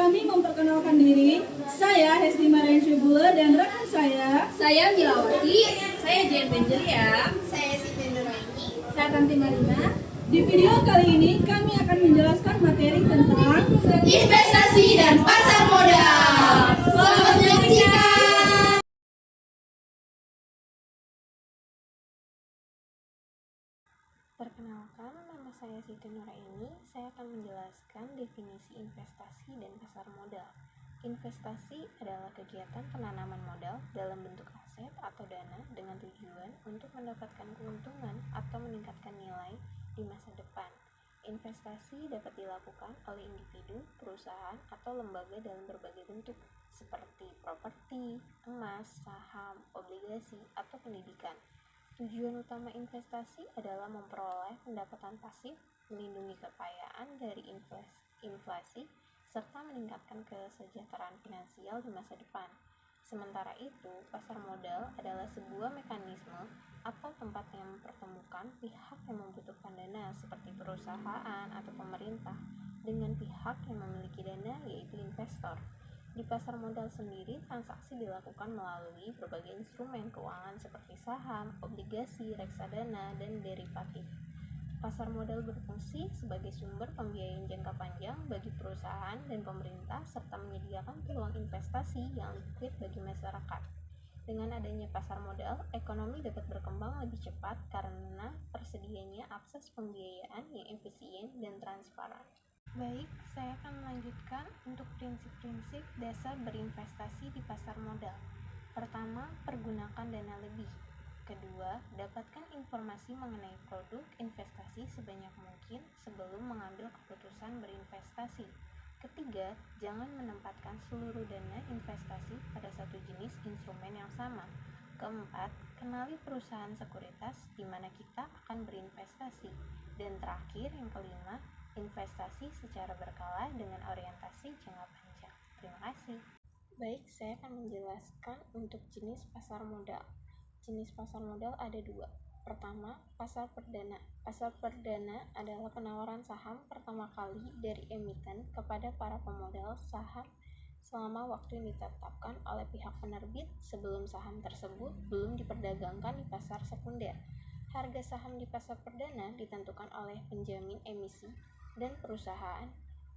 kami memperkenalkan diri. Saya Hesti Mariansyah Buller dan rekan Saya Milawati. Saya Jen Benjelia. Saya Siti Nuraini. Saya Tanti Marina. Di video kali ini kami akan menjelaskan materi tentang Investasi dan pasar modal. Selamat menyaksikan. Perkenalkan, nama saya Siti Nuraini. Saya akan menjelaskan definisi investasi dan pasar modal. Investasi adalah kegiatan penanaman modal dalam bentuk aset atau dana dengan tujuan untuk mendapatkan keuntungan atau meningkatkan nilai di masa depan. Investasi dapat dilakukan oleh individu, perusahaan, atau lembaga dalam berbagai bentuk, seperti properti, emas, saham, obligasi, atau pendidikan. Tujuan utama investasi adalah memperoleh pendapatan pasif, melindungi kekayaan dari inflasi, serta meningkatkan kesejahteraan finansial di masa depan. Sementara itu, pasar modal adalah sebuah mekanisme atau tempat yang mempertemukan pihak yang membutuhkan dana seperti perusahaan atau pemerintah dengan pihak yang memiliki dana, yaitu investor. Di pasar modal sendiri, transaksi dilakukan melalui berbagai instrumen keuangan seperti saham, obligasi, reksadana, dan derivatif. Pasar modal berfungsi sebagai sumber pembiayaan jangka panjang bagi perusahaan dan pemerintah serta menyediakan peluang investasi yang liquid bagi masyarakat. Dengan adanya pasar modal, ekonomi dapat berkembang lebih cepat karena tersedianya akses pembiayaan yang efisien dan transparan. Baik, saya akan melanjutkan untuk prinsip-prinsip dasar berinvestasi di pasar modal. Pertama, pergunakan dana lebih. Kedua, dapatkan informasi mengenai produk investasi sebanyak mungkin sebelum mengambil keputusan berinvestasi. Ketiga, jangan menempatkan seluruh dana investasi pada satu jenis instrumen yang sama. Keempat, kenali perusahaan sekuritas di mana kita akan berinvestasi. Dan terakhir, yang kelima, investasi secara berkala dengan orientasi jangka panjang. Terima kasih. Baik, saya akan menjelaskan untuk jenis pasar modal. Jenis pasar modal ada dua. Pertama, pasar perdana. Pasar perdana adalah penawaran saham pertama kali dari emiten kepada para pemodal saham selama waktu yang ditetapkan oleh pihak penerbit sebelum saham tersebut belum diperdagangkan di pasar sekunder. Harga saham di pasar perdana ditentukan oleh penjamin emisi dan perusahaan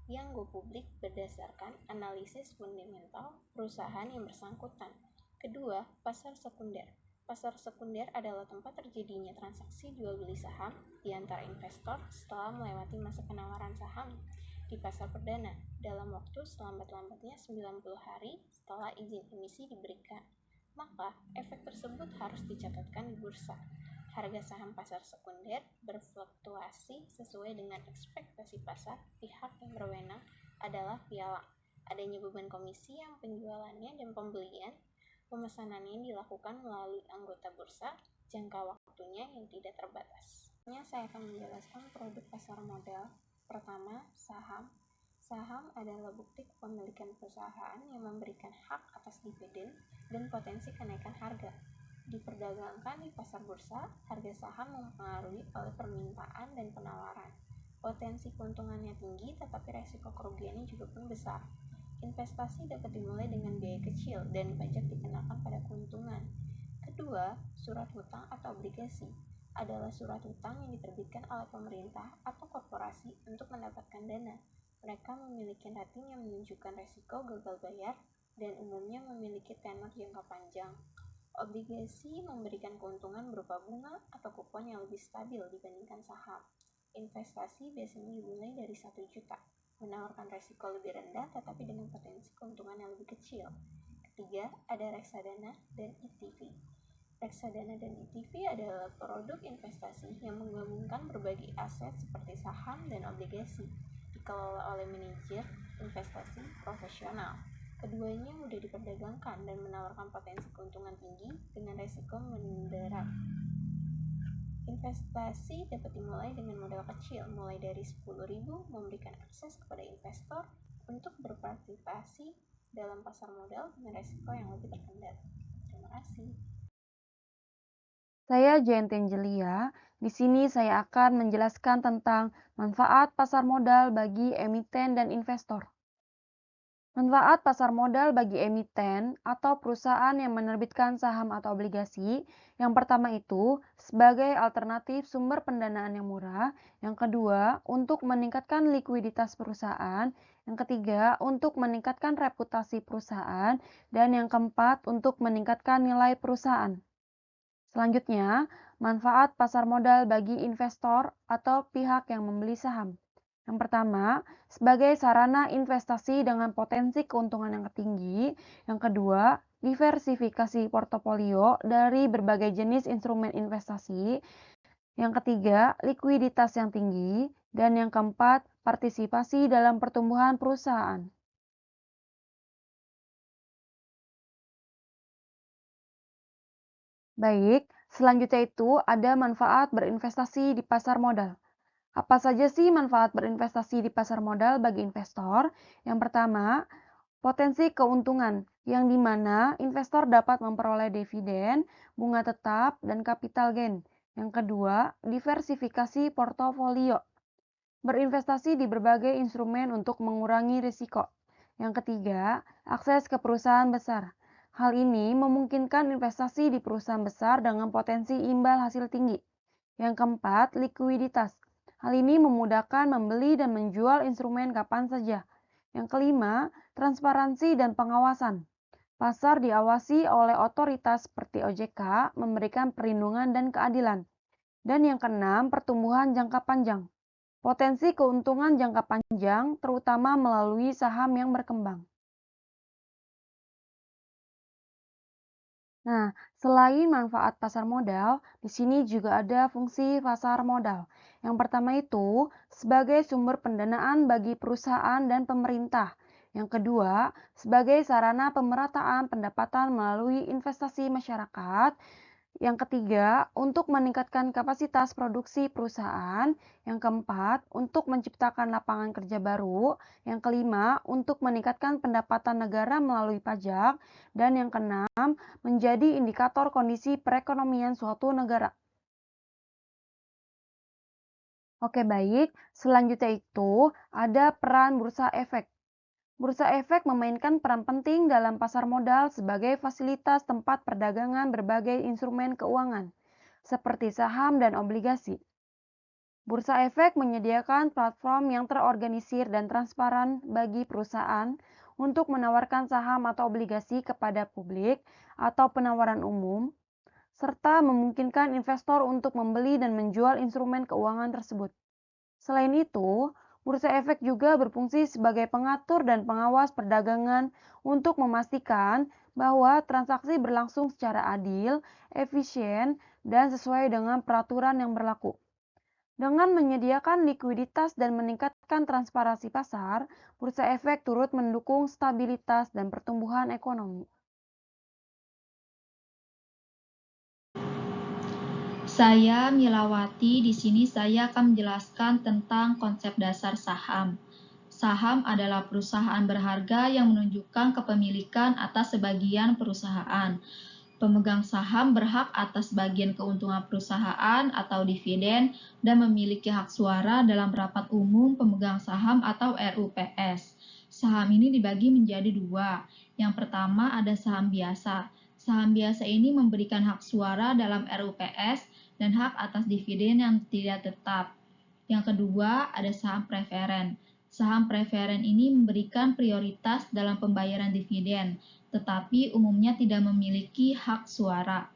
yang go publik berdasarkan analisis fundamental perusahaan yang bersangkutan. Kedua, pasar sekunder. Pasar sekunder adalah tempat terjadinya transaksi jual beli saham di antara investor setelah melewati masa penawaran saham di pasar perdana dalam waktu selambat-lambatnya 90 hari setelah izin emisi diberikan. Maka, efek tersebut harus dicatatkan di bursa. Harga saham pasar sekunder berfluktuasi sesuai dengan ekspektasi pasar. Pihak yang berwenang adalah pialang. Adanya beban komisi yang penjualannya dan pembelian pemesanannya dilakukan melalui anggota bursa, jangka waktunya yang tidak terbatas. Saya akan menjelaskan produk pasar modal. Pertama, saham. Saham adalah bukti kepemilikan perusahaan yang memberikan hak atas dividen dan potensi kenaikan harga. Diperdagangkan di pasar bursa, harga saham mempengaruhi oleh permintaan dan penawaran. Potensi keuntungannya tinggi, tetapi resiko kerugiannya juga pun besar. Investasi dapat dimulai dengan biaya kecil dan pajak dikenakan pada keuntungan. Kedua, surat hutang atau obligasi adalah surat hutang yang diterbitkan oleh pemerintah atau korporasi untuk mendapatkan dana. Mereka memiliki rating yang menunjukkan resiko gagal bayar dan umumnya memiliki tenor jangka panjang. Obligasi memberikan keuntungan berupa bunga atau kupon yang lebih stabil dibandingkan saham. Investasi biasanya dimulai dari 1 juta. Menawarkan resiko lebih rendah tetapi dengan potensi keuntungan yang lebih kecil. Ketiga, ada reksadana dan ETF. Reksadana dan ETF adalah produk investasi yang menggabungkan berbagai aset seperti saham dan obligasi, dikelola oleh manajer investasi profesional. Keduanya mudah diperdagangkan dan menawarkan potensi keuntungan tinggi dengan resiko mendarat. Investasi dapat dimulai dengan modal kecil, mulai dari 10.000, memberikan akses kepada investor untuk berpartisipasi dalam pasar modal dengan resiko yang lebih terkendali. Terima kasih. Saya Jenten Jelia. Di sini saya akan menjelaskan tentang manfaat pasar modal bagi emiten dan investor. Manfaat pasar modal bagi emiten atau perusahaan yang menerbitkan saham atau obligasi. Yang pertama itu sebagai alternatif sumber pendanaan yang murah. Yang kedua, untuk meningkatkan likuiditas perusahaan. Yang ketiga, untuk meningkatkan reputasi perusahaan. Dan yang keempat, untuk meningkatkan nilai perusahaan. Selanjutnya, manfaat pasar modal bagi investor atau pihak yang membeli saham. Yang pertama, sebagai sarana investasi dengan potensi keuntungan yang tinggi. Yang kedua, diversifikasi portofolio dari berbagai jenis instrumen investasi. Yang ketiga, likuiditas yang tinggi. Dan yang keempat, partisipasi dalam pertumbuhan perusahaan. Baik, selanjutnya itu ada manfaat berinvestasi di pasar modal. Apa saja sih manfaat berinvestasi di pasar modal bagi investor? Yang pertama, potensi keuntungan, yang dimana investor dapat memperoleh dividen, bunga tetap, dan capital gain. Yang kedua, diversifikasi portofolio, berinvestasi di berbagai instrumen untuk mengurangi risiko. Yang ketiga, akses ke perusahaan besar. Hal ini memungkinkan investasi di perusahaan besar dengan potensi imbal hasil tinggi. Yang keempat, likuiditas. Hal ini memudahkan membeli dan menjual instrumen kapan saja. Yang kelima, transparansi dan pengawasan. Pasar diawasi oleh otoritas seperti OJK, memberikan perlindungan dan keadilan. Dan yang keenam, pertumbuhan jangka panjang. Potensi keuntungan jangka panjang, terutama melalui saham yang berkembang. Nah, selain manfaat pasar modal, di sini juga ada fungsi pasar modal. Yang pertama itu sebagai sumber pendanaan bagi perusahaan dan pemerintah. Yang kedua, sebagai sarana pemerataan pendapatan melalui investasi masyarakat. Yang ketiga, untuk meningkatkan kapasitas produksi perusahaan. Yang keempat, untuk menciptakan lapangan kerja baru. Yang kelima, untuk meningkatkan pendapatan negara melalui pajak. Dan yang keenam, menjadi indikator kondisi perekonomian suatu negara. Oke, baik. Selanjutnya itu ada peran bursa efek. Bursa efek memainkan peran penting dalam pasar modal sebagai fasilitas tempat perdagangan berbagai instrumen keuangan, seperti saham dan obligasi. Bursa efek menyediakan platform yang terorganisir dan transparan bagi perusahaan untuk menawarkan saham atau obligasi kepada publik atau penawaran umum, serta memungkinkan investor untuk membeli dan menjual instrumen keuangan tersebut. Selain itu, Bursa Efek juga berfungsi sebagai pengatur dan pengawas perdagangan untuk memastikan bahwa transaksi berlangsung secara adil, efisien, dan sesuai dengan peraturan yang berlaku. Dengan menyediakan likuiditas dan meningkatkan transparansi pasar, Bursa Efek turut mendukung stabilitas dan pertumbuhan ekonomi. Saya Milawati, di sini saya akan menjelaskan tentang konsep dasar saham. Saham adalah perusahaan berharga yang menunjukkan kepemilikan atas sebagian perusahaan. Pemegang saham berhak atas bagian keuntungan perusahaan atau dividen dan memiliki hak suara dalam rapat umum pemegang saham atau RUPS. Saham ini dibagi menjadi dua. Yang pertama ada saham biasa. Saham biasa ini memberikan hak suara dalam RUPS dan hak atas dividen yang tidak tetap. Yang kedua ada saham preferen. Saham preferen ini memberikan prioritas dalam pembayaran dividen, tetapi umumnya tidak memiliki hak suara.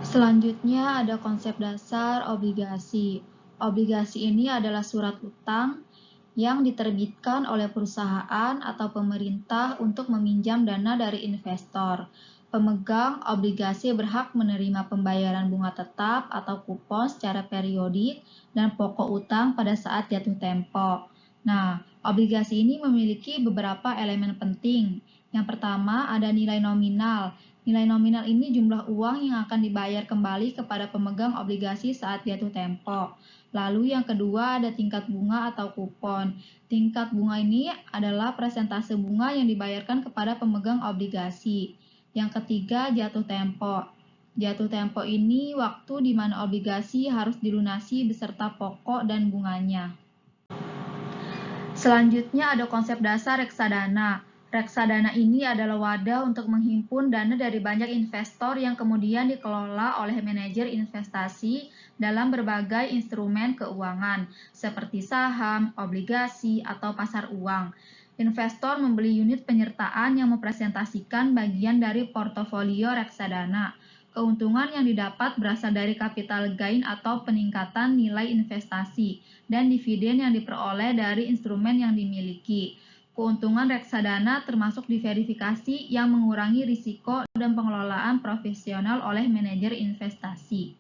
Selanjutnya ada konsep dasar obligasi. Obligasi ini adalah surat utang yang diterbitkan oleh perusahaan atau pemerintah untuk meminjam dana dari investor. Pemegang obligasi berhak menerima pembayaran bunga tetap atau kupon secara periodik dan pokok utang pada saat jatuh tempo. Nah, obligasi ini memiliki beberapa elemen penting. Yang pertama ada nilai nominal. Nilai nominal ini jumlah uang yang akan dibayar kembali kepada pemegang obligasi saat jatuh tempo. Lalu yang kedua ada tingkat bunga atau kupon. Tingkat bunga ini adalah persentase bunga yang dibayarkan kepada pemegang obligasi. Yang ketiga jatuh tempo. Jatuh tempo ini waktu di mana obligasi harus dilunasi beserta pokok dan bunganya. Selanjutnya ada konsep dasar reksadana. Reksadana ini adalah wadah untuk menghimpun dana dari banyak investor yang kemudian dikelola oleh manajer investasi dalam berbagai instrumen keuangan, seperti saham, obligasi, atau pasar uang. Investor membeli unit penyertaan yang mempresentasikan bagian dari portofolio reksadana. Keuntungan yang didapat berasal dari capital gain atau peningkatan nilai investasi dan dividen yang diperoleh dari instrumen yang dimiliki. Keuntungan reksadana termasuk diverifikasi yang mengurangi risiko dan pengelolaan profesional oleh manajer investasi.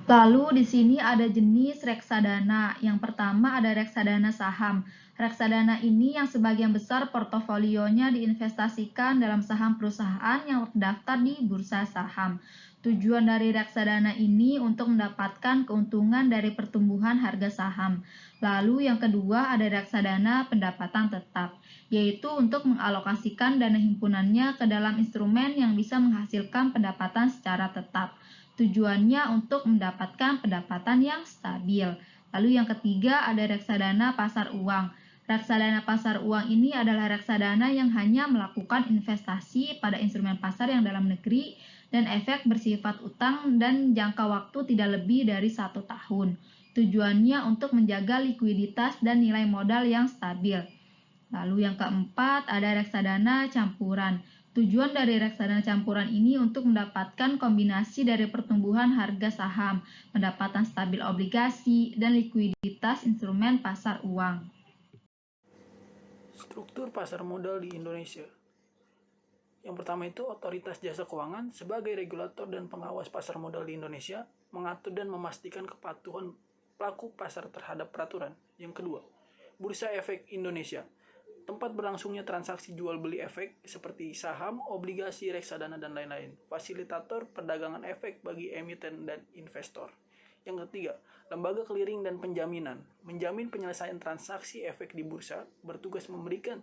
Lalu di sini ada jenis reksadana. Yang pertama ada reksadana saham. Reksadana ini yang sebagian besar portofolionya diinvestasikan dalam saham perusahaan yang terdaftar di bursa saham. Tujuan dari reksadana ini untuk mendapatkan keuntungan dari pertumbuhan harga saham. Lalu yang kedua ada reksadana pendapatan tetap, yaitu untuk mengalokasikan dana himpunannya ke dalam instrumen yang bisa menghasilkan pendapatan secara tetap. Tujuannya untuk mendapatkan pendapatan yang stabil. Lalu yang ketiga ada reksadana pasar uang. Reksadana pasar uang ini adalah reksadana yang hanya melakukan investasi pada instrumen pasar yang dalam negeri dan efek bersifat utang dan jangka waktu tidak lebih dari 1 tahun. Tujuannya untuk menjaga likuiditas dan nilai modal yang stabil. Lalu yang keempat ada reksadana campuran. Tujuan dari reksadana campuran ini untuk mendapatkan kombinasi dari pertumbuhan harga saham, pendapatan stabil obligasi, dan likuiditas instrumen pasar uang. Struktur pasar modal di Indonesia. Yang pertama itu Otoritas Jasa Keuangan sebagai regulator dan pengawas pasar modal di Indonesia mengatur dan memastikan kepatuhan pelaku pasar terhadap peraturan. Yang kedua, Bursa Efek Indonesia, tempat berlangsungnya transaksi jual beli efek seperti saham, obligasi, reksadana, dan lain-lain. Fasilitator perdagangan efek bagi emiten dan investor. Yang ketiga, Lembaga Clearing dan Penjaminan, menjamin penyelesaian transaksi efek di bursa, bertugas memberikan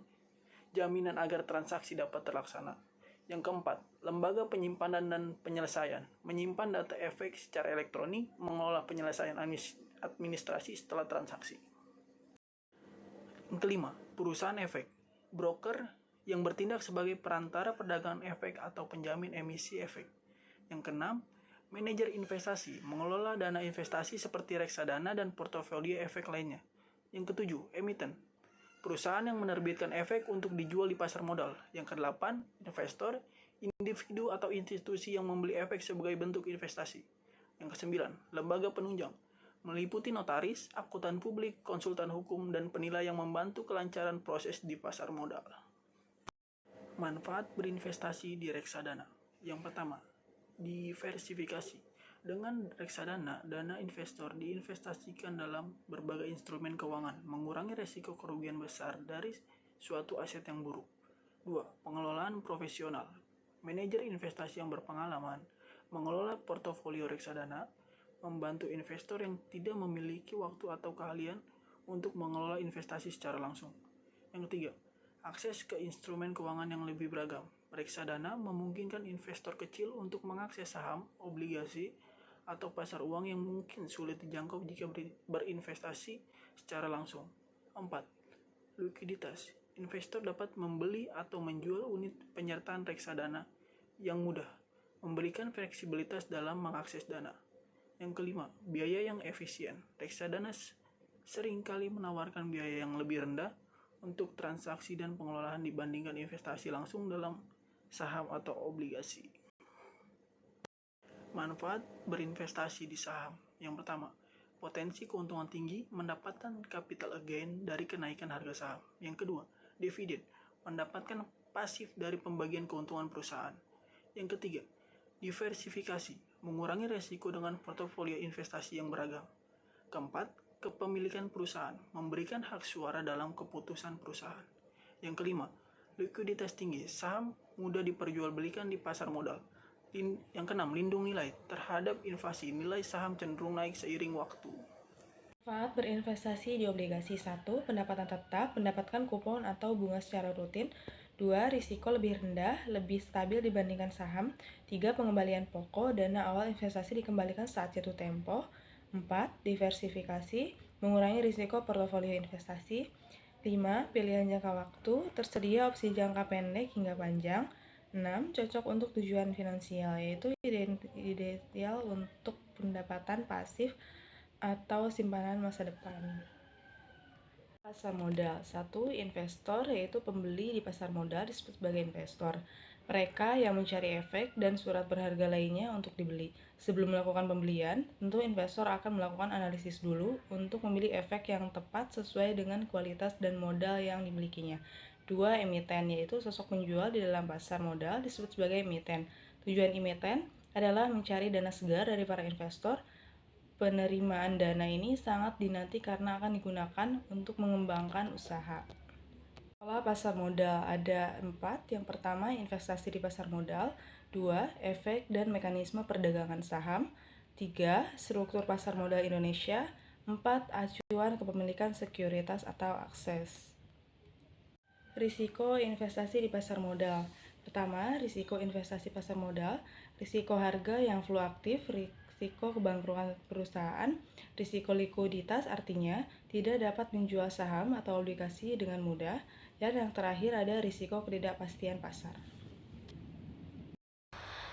jaminan agar transaksi dapat terlaksana. Yang keempat, Lembaga Penyimpanan dan Penyelesaian, menyimpan data efek secara elektronik, mengelola penyelesaian administrasi setelah transaksi. Yang kelima, Perusahaan efek, broker yang bertindak sebagai perantara perdagangan efek atau penjamin emisi efek. Yang keenam, Manajer investasi, mengelola dana investasi seperti reksadana dan portofolio efek lainnya. Yang ketujuh, emiten, perusahaan yang menerbitkan efek untuk dijual di pasar modal. Yang kedelapan, investor, individu atau institusi yang membeli efek sebagai bentuk investasi. Yang kesembilan, lembaga penunjang, meliputi notaris, akuntan publik, konsultan hukum, dan penilai yang membantu kelancaran proses di pasar modal. Manfaat berinvestasi di reksadana. Yang pertama, diversifikasi. Dengan reksadana, dana investor diinvestasikan dalam berbagai instrumen keuangan, mengurangi risiko kerugian besar dari suatu aset yang buruk. 2. Pengelolaan profesional. Manajer investasi yang berpengalaman mengelola portofolio reksadana, membantu investor yang tidak memiliki waktu atau keahlian untuk mengelola investasi secara langsung. Yang ketiga, akses ke instrumen keuangan yang lebih beragam. Reksadana memungkinkan investor kecil untuk mengakses saham, obligasi, atau pasar uang yang mungkin sulit dijangkau jika berinvestasi secara langsung. 4. Likuiditas. Investor dapat membeli atau menjual unit penyertaan reksadana yang mudah, memberikan fleksibilitas dalam mengakses dana. Yang kelima, biaya yang efisien. Reksadana seringkali menawarkan biaya yang lebih rendah untuk transaksi dan pengelolaan dibandingkan investasi langsung dalam saham atau obligasi. Manfaat berinvestasi di saham. Yang pertama, potensi keuntungan tinggi, mendapatkan capital gain dari kenaikan harga saham. Yang kedua, dividen, mendapatkan pasif dari pembagian keuntungan perusahaan. Yang ketiga, diversifikasi, mengurangi risiko dengan portofolio investasi yang beragam. Keempat, kepemilikan perusahaan, memberikan hak suara dalam keputusan perusahaan. Yang kelima, likuiditas tinggi, saham mudah diperjualbelikan di pasar modal. Yang keenam, lindung nilai terhadap inflasi, nilai saham cenderung naik seiring waktu. Manfaat berinvestasi di obligasi. 1. Pendapatan tetap, mendapatkan kupon atau bunga secara rutin. 2. Risiko lebih rendah, lebih stabil dibandingkan saham. 3. Pengembalian pokok, dana awal investasi dikembalikan saat jatuh tempo. 4. Diversifikasi, mengurangi risiko portofolio investasi. 5. Pilihan jangka waktu, tersedia opsi jangka pendek hingga panjang. 6. Cocok untuk tujuan finansial, yaitu ideal untuk pendapatan pasif atau simpanan masa depan. Pasar modal. 1. Investor, yaitu pembeli di pasar modal disebut sebagai investor. Mereka yang mencari efek dan surat berharga lainnya untuk dibeli. Sebelum melakukan pembelian, tentu investor akan melakukan analisis dulu untuk memilih efek yang tepat sesuai dengan kualitas dan modal yang dimilikinya. 2. Emiten, yaitu sosok penjual di dalam pasar modal disebut sebagai emiten. Tujuan emiten adalah mencari dana segar dari para investor. Penerimaan dana ini sangat dinanti karena akan digunakan untuk mengembangkan usaha. Pola pasar modal ada 4. Yang pertama, investasi di pasar modal. 2. Efek dan mekanisme perdagangan saham. 3. Struktur pasar modal Indonesia. 4. Acuan kepemilikan sekuritas atau akses. Risiko investasi di pasar modal. Pertama, risiko investasi pasar modal, risiko harga yang fluktuatif, risiko kebangkrutan perusahaan, risiko likuiditas artinya tidak dapat menjual saham atau obligasi dengan mudah, dan yang terakhir ada risiko ketidakpastian pasar.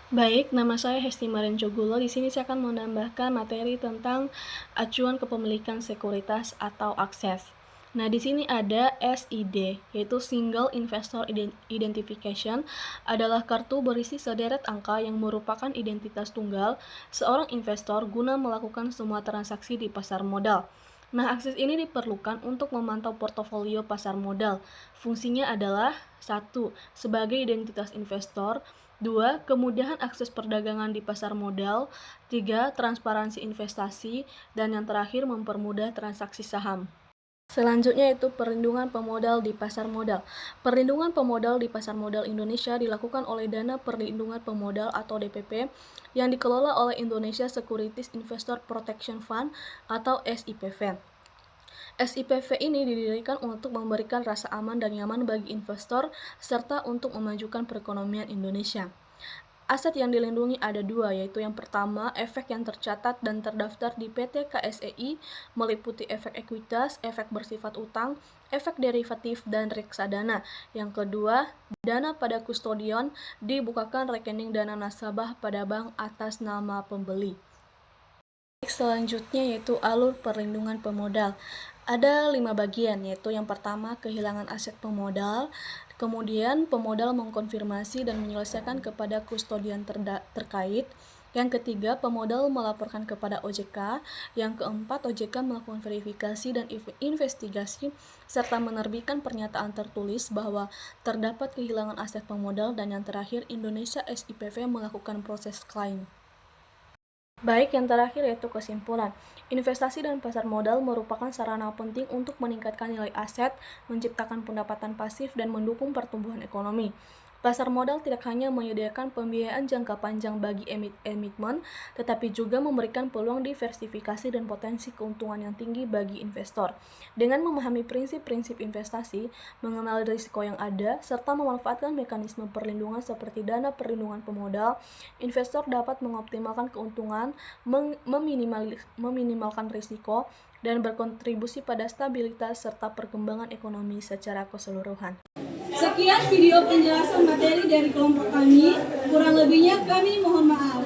Baik, nama saya Hesti Marenjogulo. Di sini saya akan menambahkan materi tentang acuan kepemilikan sekuritas atau akses. Nah, di sini ada SID, yaitu Single Investor Identification, adalah kartu berisi sederet angka yang merupakan identitas tunggal seorang investor guna melakukan semua transaksi di pasar modal. Nah, akses ini diperlukan untuk memantau portofolio pasar modal. Fungsinya adalah 1. Sebagai identitas investor. 2. Kemudahan akses perdagangan di pasar modal. 3. Transparansi investasi. Dan yang terakhir, mempermudah transaksi saham. Selanjutnya yaitu perlindungan pemodal di pasar modal. Perlindungan pemodal di pasar modal Indonesia dilakukan oleh Dana Perlindungan Pemodal atau DPP yang dikelola oleh Indonesia Securities Investor Protection Fund atau SIPV. SIPV ini didirikan untuk memberikan rasa aman dan nyaman bagi investor serta untuk memajukan perekonomian Indonesia. Aset yang dilindungi ada 2, yaitu yang pertama, efek yang tercatat dan terdaftar di PT KSEI meliputi efek ekuitas, efek bersifat utang, efek derivatif, dan reksadana. Yang kedua, dana pada kustodion, dibukakan rekening dana nasabah pada bank atas nama pembeli. Selanjutnya yaitu alur perlindungan pemodal. Ada 5 bagian, yaitu yang pertama kehilangan aset pemodal, kemudian pemodal mengkonfirmasi dan menyelesaikan kepada kustodian terkait, yang ketiga pemodal melaporkan kepada OJK, yang keempat OJK melakukan verifikasi dan investigasi serta menerbitkan pernyataan tertulis bahwa terdapat kehilangan aset pemodal, dan yang terakhir Indonesia SIPV melakukan proses klaim. Baik, yang terakhir yaitu kesimpulan. Investasi dan pasar modal merupakan sarana penting untuk meningkatkan nilai aset, menciptakan pendapatan pasif, dan mendukung pertumbuhan ekonomi. Pasar modal tidak hanya menyediakan pembiayaan jangka panjang bagi emitmen, tetapi juga memberikan peluang diversifikasi dan potensi keuntungan yang tinggi bagi investor. Dengan memahami prinsip-prinsip investasi, mengenal risiko yang ada, serta memanfaatkan mekanisme perlindungan seperti dana perlindungan pemodal, investor dapat mengoptimalkan keuntungan, meminimalkan risiko, dan berkontribusi pada stabilitas serta perkembangan ekonomi secara keseluruhan. Sekian video penjelasan materi dari kelompok kami, kurang lebihnya kami mohon maaf.